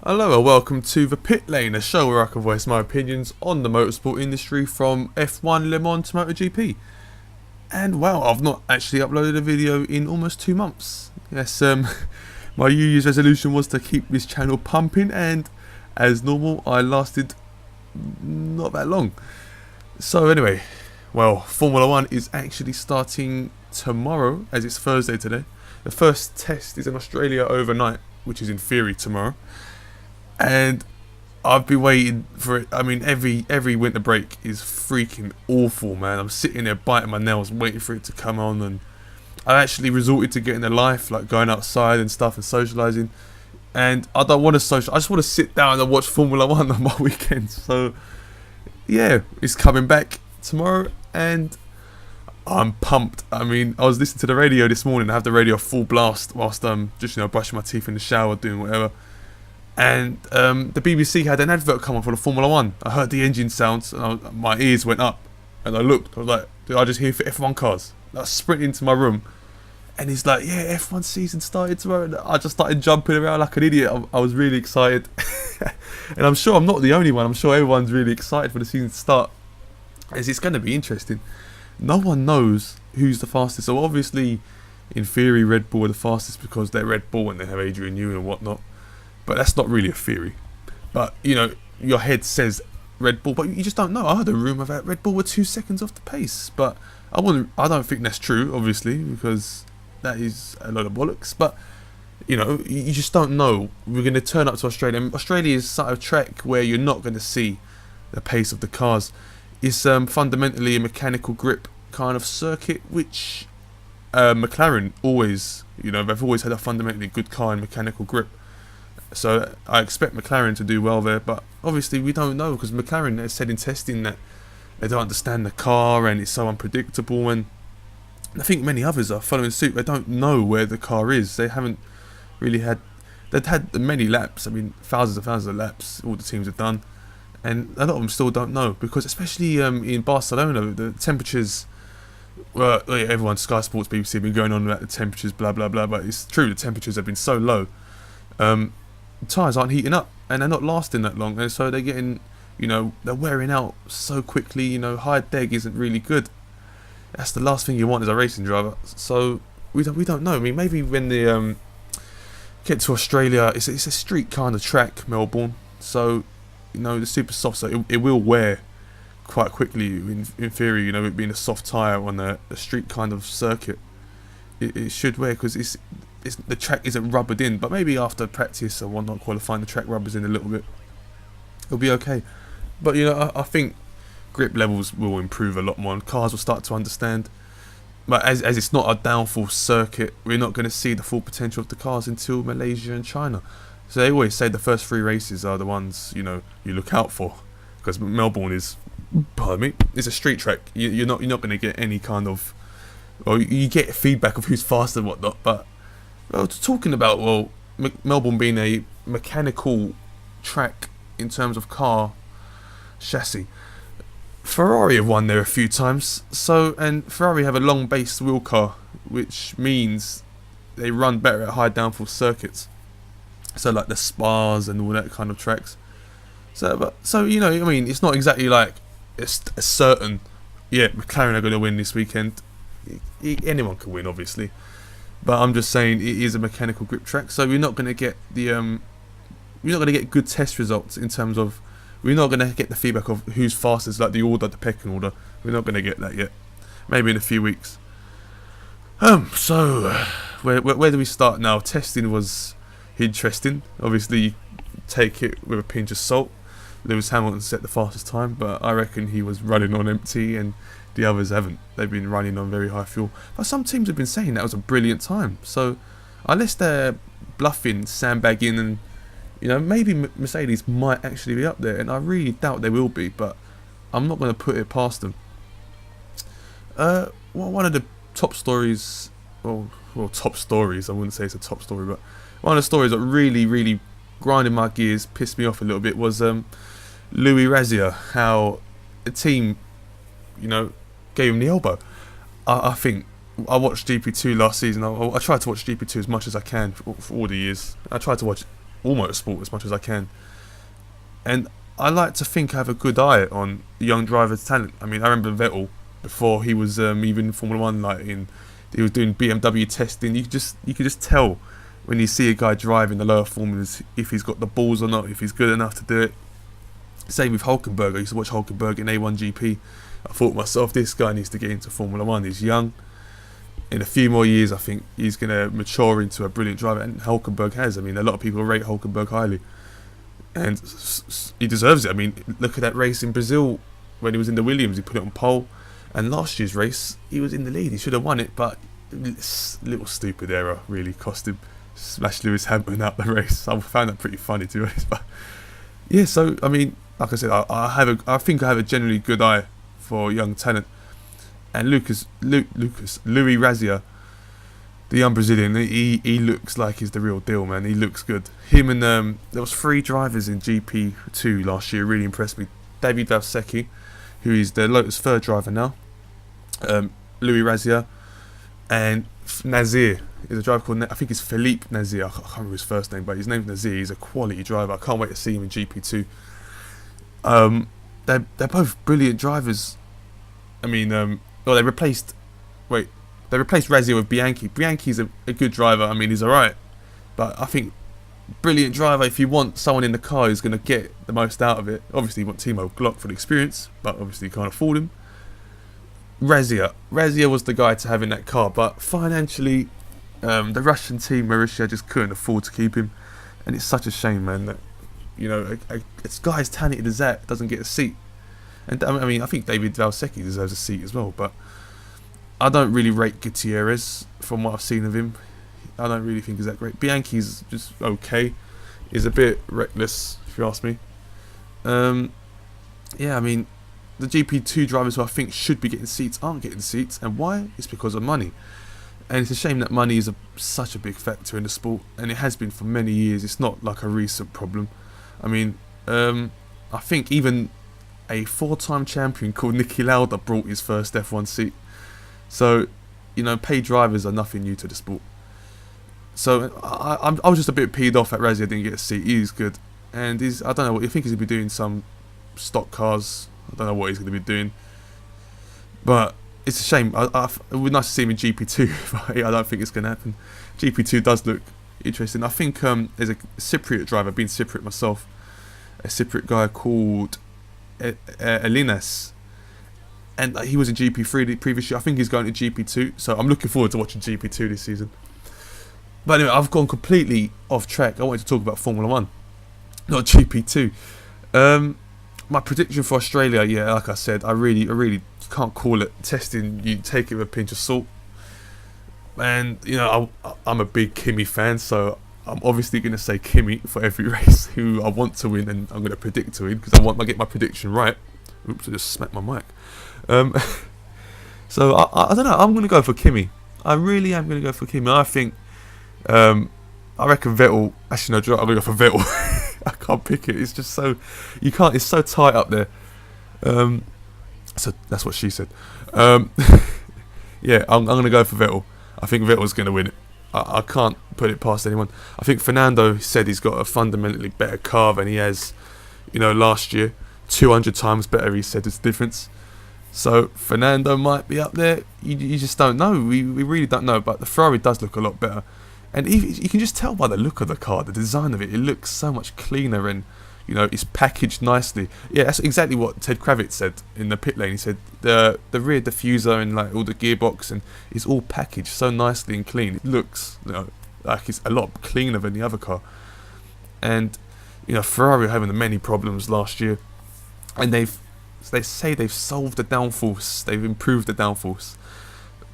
Hello and welcome to The Pit Lane, a show where I can voice my opinions on the motorsport industry from F1, Le Mans to MotoGP. And wow, I've not actually uploaded a video in almost 2 months. Yes, my New Year's resolution was to keep this channel pumping, and as normal, I lasted not that long. So anyway, well, Formula 1 is actually starting tomorrow, as it's Thursday today. The first test is in Australia overnight, which is in theory tomorrow. And I've been waiting for it. I mean, every winter break is freaking awful, man. I'm sitting there biting my nails, waiting for it to come on, and I actually resorted to getting a life, like going outside and stuff and socialising. And I don't want to social. I just want to sit down and watch Formula One on my weekends. So yeah, it's coming back tomorrow, and I'm pumped. I mean, I was listening to the radio this morning. I have the radio full blast whilst I'm just brushing my teeth in the shower, doing whatever. And the BBC had an advert come on for the Formula 1. I heard the engine sounds and my ears went up. And I looked, I was like, did I just hear for F1 cars? I sprinted into my room. And he's like, yeah, F1 season started tomorrow. And I just started jumping around like an idiot. I was really excited. And I'm sure I'm not the only one. I'm sure everyone's really excited for the season to start, as it's going to be interesting. No one knows who's the fastest. So obviously, in theory, Red Bull are the fastest because they're Red Bull and they have Adrian Newey and whatnot. But that's not really a theory. But, your head says Red Bull, but you just don't know. I heard a rumour that Red Bull were 2 seconds off the pace. But I don't think that's true, obviously, because that is a lot of bollocks. But, you just don't know. We're going to turn up to Australia. And Australia is sort of track where you're not going to see the pace of the cars. It's fundamentally a mechanical grip kind of circuit, which McLaren always, they've always had a fundamentally good car in mechanical grip. So I expect McLaren to do well there, but obviously we don't know, because McLaren has said in testing that they don't understand the car and it's so unpredictable, and I think many others are following suit. They don't know where the car is. They haven't really they've had many laps. I mean, thousands of laps all the teams have done, and a lot of them still don't know, because especially in Barcelona, the temperatures, well, everyone, Sky Sports, BBC have been going on about the temperatures, blah blah blah, but it's true, the temperatures have been so low. Tyres aren't heating up and they're not lasting that long, and so they're getting, they're wearing out so quickly. High deg isn't really good. That's the last thing you want as a racing driver. So we don't know. I mean, maybe when they get to Australia, it's a street kind of track, Melbourne. So the super soft, so it will wear quite quickly. In theory, it being a soft tyre on a street kind of circuit, it should wear, because the track isn't rubbered in. But maybe after practice or whatnot, qualifying, the track rubbers in a little bit, it'll be okay. But I think grip levels will improve a lot more, and cars will start to understand. But as it's not a downforce circuit, we're not going to see the full potential of the cars until Malaysia and China. So they always say the first 3 races are the ones you look out for, because Melbourne is, pardon me, it's a street track. You're not going to get any kind of, well, you get feedback of who's fast and whatnot. But talking about, Melbourne being a mechanical track in terms of car chassis, Ferrari have won there a few times. And Ferrari have a long base wheel car, which means they run better at high downforce circuits. So like the Spas and all that kind of tracks. So it's not exactly like it's a certain, McLaren are going to win this weekend. Anyone can win, obviously. But I'm just saying it is a mechanical grip track, so we're not going to get good test results in terms of, we're not going to get the feedback of who's fastest, like the pecking order. We're not going to get that yet. Maybe in a few weeks. So where do we start now? Testing was interesting. Obviously, take it with a pinch of salt. Lewis Hamilton set the fastest time, but I reckon he was running on empty, and the others haven't. They've been running on very high fuel. But some teams have been saying that was a brilliant time. So unless they're bluffing, sandbagging, and maybe Mercedes might actually be up there, and I really doubt they will be, but I'm not going to put it past them. One of the top stories, top stories, I wouldn't say it's a top story, but one of the stories that really, really grinded my gears, pissed me off a little bit, was Louis Razia, how a team, gave him the elbow. I think I watched GP2 last season. I tried to watch GP2 as much as I can for all the years. I tried to watch all motorsport as much as I can. And I like to think I have a good eye on the young drivers' talent. I mean, I remember Vettel before he was even in Formula One, he was doing BMW testing. You could just tell when you see a guy driving the lower formulas if he's got the balls or not, if he's good enough to do it. Same with Hulkenberg. I used to watch Hulkenberg in A1 GP. I thought to myself, this guy needs to get into Formula One. He's young. In a few more years, I think he's going to mature into a brilliant driver, and Hulkenberg has. I mean, a lot of people rate Hulkenberg highly, and he deserves it. I mean, look at that race in Brazil when he was in the Williams. He put it on pole, and last year's race he was in the lead. He should have won it, but little stupid error really cost him. Smashed Lewis Hamilton out the race. I found that pretty funny, to be honest. But yeah, so I mean, like I said, I think I have a generally good eye for young talent. And Louis Razia, the young Brazilian, he looks like he's the real deal, man. He looks good. Him and there was 3 drivers in GP2 last year really impressed me. David Valsecchi, who is the Lotus 3rd driver now. Louis Razia, and Nazir is a driver called, I think it's Philippe Nazir. I can't remember his first name, but his name's Nazir. He's a quality driver. I can't wait to see him in GP2. They're both brilliant drivers. I mean, they replaced Razia with Bianchi. Bianchi's a good driver. I mean, he's alright, but I think brilliant driver. If you want someone in the car who's going to get the most out of it, obviously you want Timo Glock for the experience, but obviously you can't afford him. Razia was the guy to have in that car, but financially, the Russian team, Marussia, just couldn't afford to keep him, and it's such a shame, man, that a guy as talented as that doesn't get a seat. And I mean, I think David Valsecchi deserves a seat as well, but I don't really rate Gutierrez from what I've seen of him. I don't really think he's that great. Bianchi's just okay. He's a bit reckless, if you ask me. Yeah, I mean, the GP2 drivers who I think should be getting seats aren't getting seats, and why? It's because of money. And it's a shame that money is such a big factor in the sport, and it has been for many years. It's not like a recent problem. I mean, I think even a 4-time champion called Niki Lauda brought his first F1 seat. So, paid drivers are nothing new to the sport. So I was just a bit peed off that Razia didn't get a seat. He's good, and I don't know what, I think he's going to be doing some stock cars. I don't know what he's going to be doing, but it's a shame. It would be nice to see him in GP2, but I don't think it's going to happen. GP2 does look interesting. I think there's a Cypriot driver, being Cypriot myself, a Cypriot guy called Elinas, and he was in GP3 the previous year. I think he's going to GP2, so I'm looking forward to watching GP2 this season. But anyway, I've gone completely off track. I wanted to talk about Formula 1, not GP2. My prediction for Australia, yeah, like I said, I really can't call it. Testing, you take it with a pinch of salt. And, I'm a big Kimi fan, so I'm obviously going to say Kimi for every race who I want to win, and I'm going to predict to win because I want to get my prediction right. Oops, I just smacked my mic. So I don't know, I'm going to go for Kimi. I really am going to go for Kimi. I think, I reckon Vettel, actually no, I'm going to go for Vettel. I can't pick it, it's just so, you can't, it's so tight up there. So that's what she said. Yeah, I'm going to go for Vettel. I think Vettel's going to win it. I can't put it past anyone. I think Fernando said he's got a fundamentally better car than he has, last year. 200 times better, he said, is the difference. So Fernando might be up there. You just don't know. We really don't know. But the Ferrari does look a lot better. And you can just tell by the look of the car, the design of it. It looks so much cleaner and, it's packaged nicely. Yeah, that's exactly what Ted Kravitz said in the pit lane. He said the rear diffuser and like all the gearbox and it's all packaged so nicely and clean. It looks like it's a lot cleaner than the other car. And Ferrari were having many problems last year, and they say they've solved the downforce. They've improved the downforce,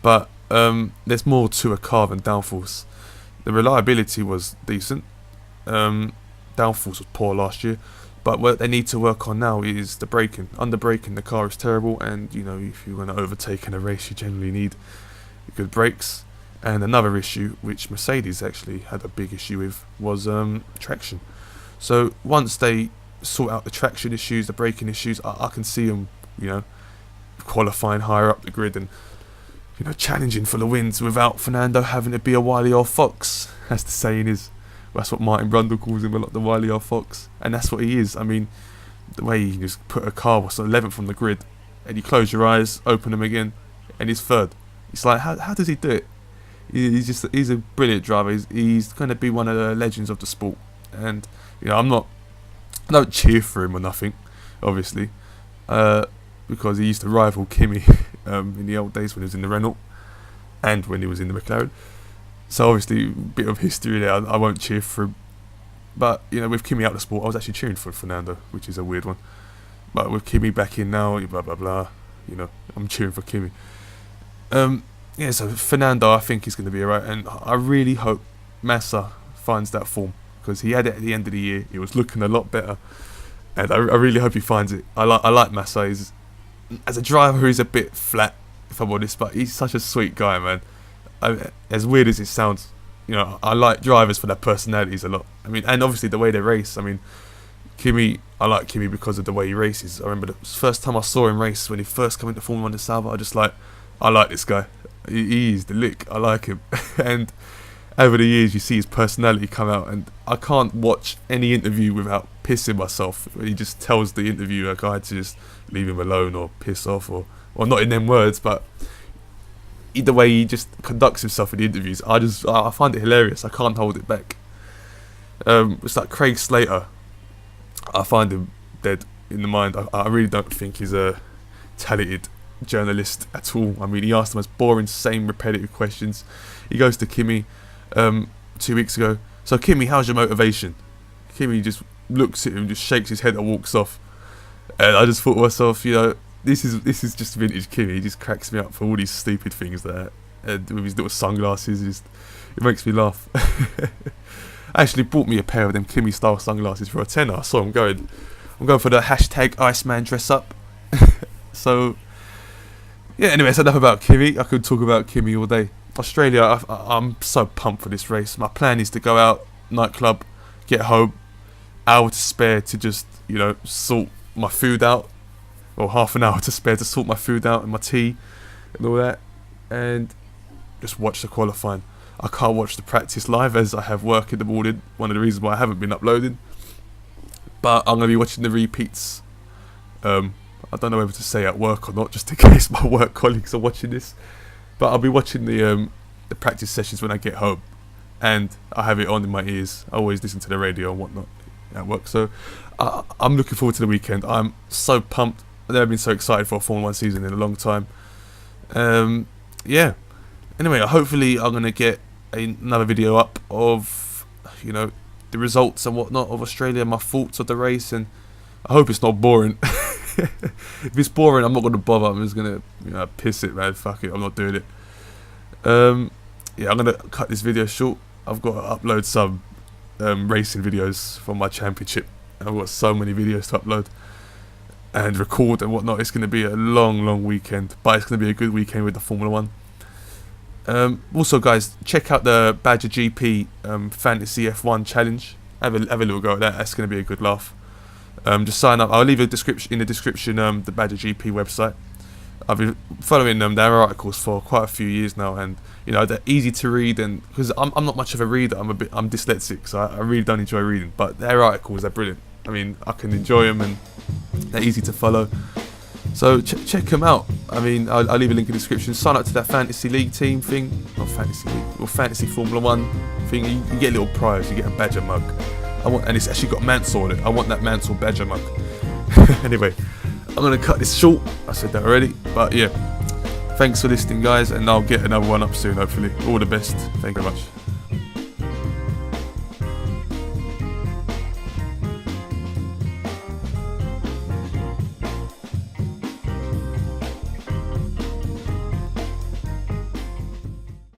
but there's more to a car than downforce. The reliability was decent. Downforce was poor last year, but what they need to work on now is the braking. Under braking, the car is terrible, and if you're going to overtake in a race, you generally need good brakes. And another issue, which Mercedes actually had a big issue with, was traction. So once they sort out the traction issues, the braking issues, I can see them, qualifying higher up the grid and challenging for the wins without Fernando having to be a wily old fox, as the saying is. That's what Martin Brundle calls him a lot, the wily old fox. And that's what he is. I mean, the way he just put a car was 11th from the grid, and you close your eyes, open them again, and he's third. It's like, how does he do it? He's a brilliant driver. He's going to be one of the legends of the sport. And you know, I don't cheer for him or nothing, obviously, because he used to rival Kimi in the old days when he was in the Renault and when he was in the McLaren. So obviously, a bit of history there. I won't cheer for him. But you know, with Kimi out of the sport, I was actually cheering for Fernando, which is a weird one. But with Kimi back in now, blah blah blah, you know, I'm cheering for Kimi. Yeah, so Fernando, I think he's going to be alright, and I really hope Massa finds that form, because he had it at the end of the year. He was looking a lot better, and I really hope he finds it. I like Massa. As a driver, he's a bit flat, if I'm honest, but he's such a sweet guy, man. As weird as it sounds, you know, I like drivers for their personalities a lot. I mean, and obviously the way they race. I mean, Kimi, I like Kimi because of the way he races. I remember the first time I saw him race when he first came into Formula 1 in Sauber, I like this guy. He's the lick. I like him. And over the years, you see his personality come out, and I can't watch any interview without pissing myself. He just tells the interviewer guy to just leave him alone or piss off, or not in them words, but the way he just conducts himself in the interviews, I find it hilarious. I can't hold it back. It's like Craig Slater. I find him dead in the mind. I really don't think he's a talented journalist at all. I mean, he asked the most boring, same repetitive questions. He goes to Kimi 2 weeks ago. So Kimi, how's your motivation? Kimi just looks at him, just shakes his head and walks off. And I just thought to myself, you know, this is just vintage Kimi. He just cracks me up for all these stupid things there, and with his little sunglasses, it makes me laugh. I actually bought me a pair of them Kimi style sunglasses for a tenner. I saw him going. I'm going for the hashtag Iceman dress up. So yeah, anyway, so enough about Kimi. I could talk about Kimi all day. Australia, I'm so pumped for this race. My plan is to go out, nightclub, get home, hour to spare to just, you know, sort my food out, or half an hour to spare to sort my food out and my tea and all that, and just watch the qualifying. I can't watch the practice live as I have work in the morning, one of the reasons why I haven't been uploading, but I'm going to be watching the repeats. I don't know whether to say at work or not, just in case my work colleagues are watching this. But I'll be watching the practice sessions when I get home, and I have it on in my ears. I always listen to the radio and whatnot at work. So I'm looking forward to the weekend. I'm so pumped. I've never been so excited for a Formula 1 season in a long time. Yeah. Anyway, hopefully I'm gonna get another video up of, you know, the results and whatnot of Australia, my thoughts of the race, and I hope it's not boring. If it's boring, I'm not going to bother. I'm just going to, you know, piss it, man. Fuck it, I'm not doing it. Yeah, I'm going to cut this video short. I've got to upload some racing videos from my championship. I've got so many videos to upload and record and whatnot. It's going to be a long weekend, but it's going to be a good weekend with the Formula 1. Also, guys, check out the Badger GP Fantasy F1 Challenge. Have a little go at that. That's going to be a good laugh. Just sign up. I'll leave a description in the description. The Badger GP website. I've been following their articles for quite a few years now, and you know, they're easy to read. And because I'm not much of a reader, I'm dyslexic, so I really don't enjoy reading. But their articles are brilliant. I mean, I can enjoy them, and they're easy to follow. So check them out. I mean, I'll leave a link in the description. Sign up to that Fantasy League team thing, not Fantasy League, or Fantasy Formula 1 thing. You get a little prize. You get a Badger mug. And it's actually got Mansell on it. I want that Mansell Badger mug. Anyway, I'm going to cut this short. I said that already. But yeah, thanks for listening, guys. And I'll get another one up soon, hopefully. All the best. Thank you very much.